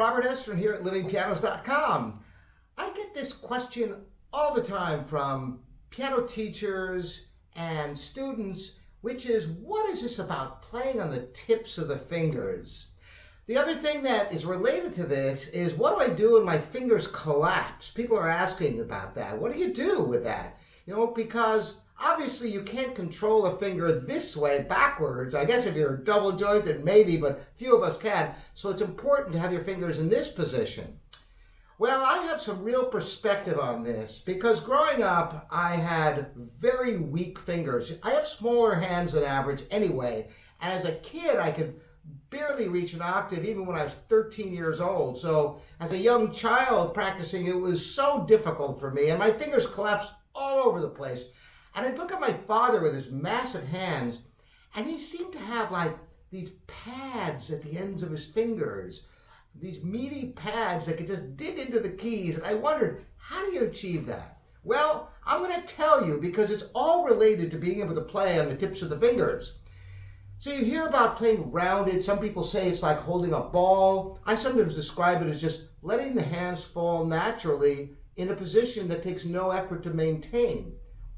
Robert Estrin here at livingpianos.com. I get this question all the time from piano teachers and students, which is, what is this about playing on the tips of the fingers? The other thing that is related to this is, what do I do when my fingers collapse? People are asking about that. What do you do with that? Because obviously you can't control a finger this way backwards. I guess if you're double jointed, maybe, but few of us can. So it's important to have your fingers in this position. Well, I have some real perspective on this because growing up, I had very weak fingers. I have smaller hands than average anyway. And as a kid, I could barely reach an octave even when I was 13 years old. So as a young child practicing, it was so difficult for me, and my fingers collapsed all over the place. And I'd look at my father with his massive hands, and he seemed to have like these pads at the ends of his fingers, these meaty pads that could just dig into the keys. And I wondered, how do you achieve that? Well, I'm going to tell you, because it's all related to being able to play on the tips of the fingers. So you hear about playing rounded. Some people say it's like holding a ball. I sometimes describe it as just letting the hands fall naturally in a position that takes no effort to maintain.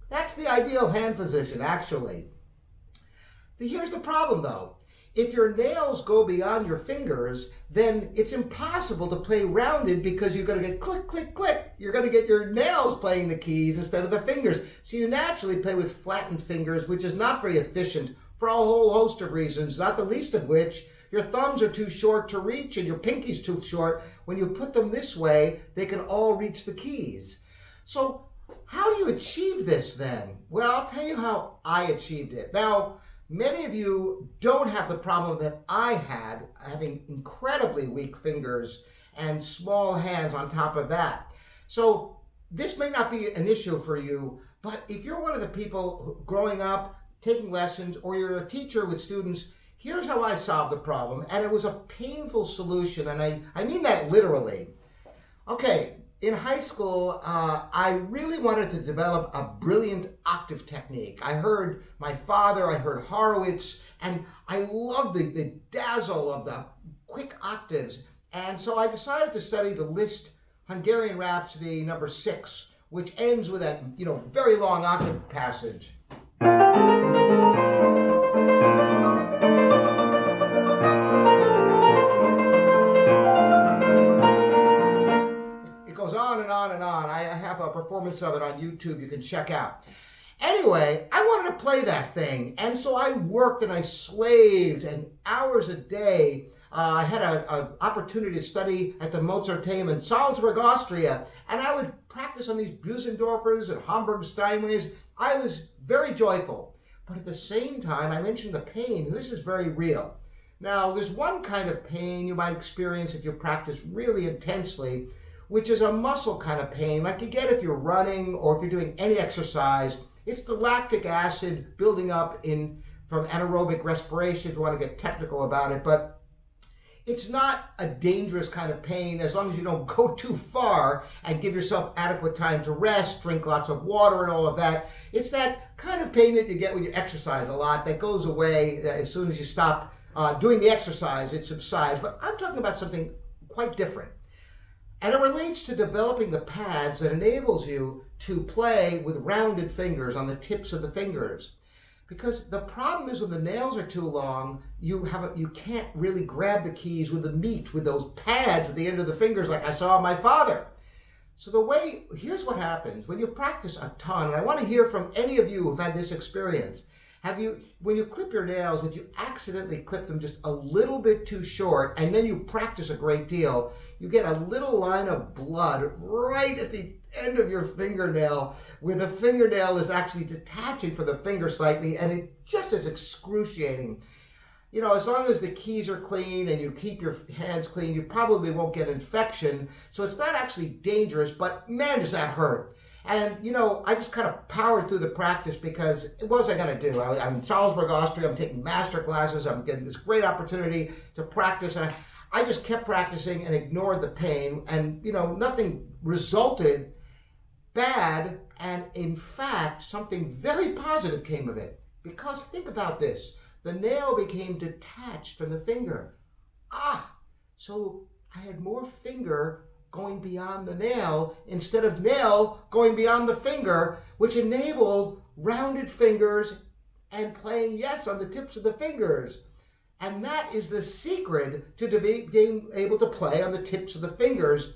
That's the ideal hand position, actually. Here's the problem, though. If your nails go beyond your fingers, then it's impossible to play rounded, because you're going to get click, click, click. You're going to get your nails playing the keys instead of the fingers. So you naturally play with flattened fingers, which is not very efficient for a whole host of reasons, not the least of which, your thumbs are too short to reach and your pinky's too short. When you put them this way, they can all reach the keys. So how do you achieve this then? Well, I'll tell you how I achieved it. Now, many of you don't have the problem that I had, having incredibly weak fingers and small hands on top of that. So this may not be an issue for you, but if you're one of the people growing up, taking lessons, or you're a teacher with students, here's how I solved the problem. And it was a painful solution, and I mean that literally. Okay, in high school, I really wanted to develop a brilliant octave technique. I heard my father, I heard Horowitz, and I loved the dazzle of the quick octaves. And so I decided to study the Liszt Hungarian Rhapsody number 6, which ends with that, very long octave passage. It goes on and on and on. I have a performance of it on YouTube you can check out. Anyway, I wanted to play that thing, and so I worked and I slaved, and hours a day. I had an opportunity to study at the Mozarteum in Salzburg, Austria, and I would practice on these Busendorfers and Hamburg Steinways. I was very joyful. But at the same time, I mentioned the pain, and this is very real. Now, there's one kind of pain you might experience if you practice really intensely, which is a muscle kind of pain, like you get if you're running or if you're doing any exercise. It's the lactic acid building up from anaerobic respiration, if you want to get technical about it. But it's not a dangerous kind of pain as long as you don't go too far and give yourself adequate time to rest, drink lots of water and all of that. It's that kind of pain that you get when you exercise a lot that goes away as soon as you stop doing the exercise. It subsides. But I'm talking about something quite different. And it relates to developing the pads that enables you to play with rounded fingers on the tips of the fingers. Because the problem is, when the nails are too long, you can't really grab the keys with the meat, with those pads at the end of the fingers like I saw my father. So here's what happens when you practice a ton, and I want to hear from any of you who've had this experience. When you clip your nails, if you accidentally clip them just a little bit too short, and then you practice a great deal, you get a little line of blood right at the end of your fingernail, where the fingernail is actually detaching from the finger slightly, and it just is excruciating. As long as the keys are clean and you keep your hands clean, you probably won't get infection. So it's not actually dangerous, but man, does that hurt. And, I just kind of powered through the practice, because what was I going to do? I'm in Salzburg, Austria. I'm taking master classes. I'm getting this great opportunity to practice. And I just kept practicing and ignored the pain. And, nothing resulted bad. And in fact, something very positive came of it. Because think about this. The nail became detached from the finger. So I had more finger going beyond the nail instead of nail going beyond the finger, which enabled rounded fingers and playing yes on the tips of the fingers. And that is the secret to being able to play on the tips of the fingers.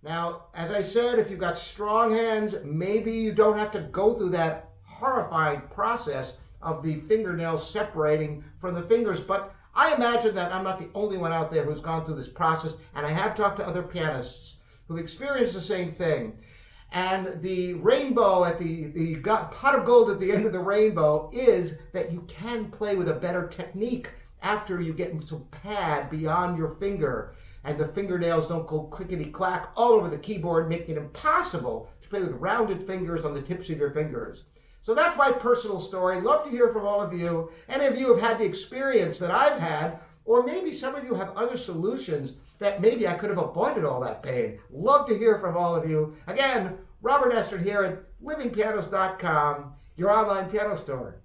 Now, as I said, if you've got strong hands, maybe you don't have to go through that horrifying process of the fingernails separating from the fingers. But I imagine that I'm not the only one out there who's gone through this process, and I have talked to other pianists who've experienced the same thing. And the rainbow at the pot of gold at the end of the rainbow is that you can play with a better technique after you get some pad beyond your finger, and the fingernails don't go clickety-clack all over the keyboard, making it impossible to play with rounded fingers on the tips of your fingers. So that's my personal story. Love to hear from all of you. Any of you have had the experience that I've had, or maybe some of you have other solutions that maybe I could have avoided all that pain. Love to hear from all of you. Again, Robert Estrin here at livingpianos.com, your online piano store.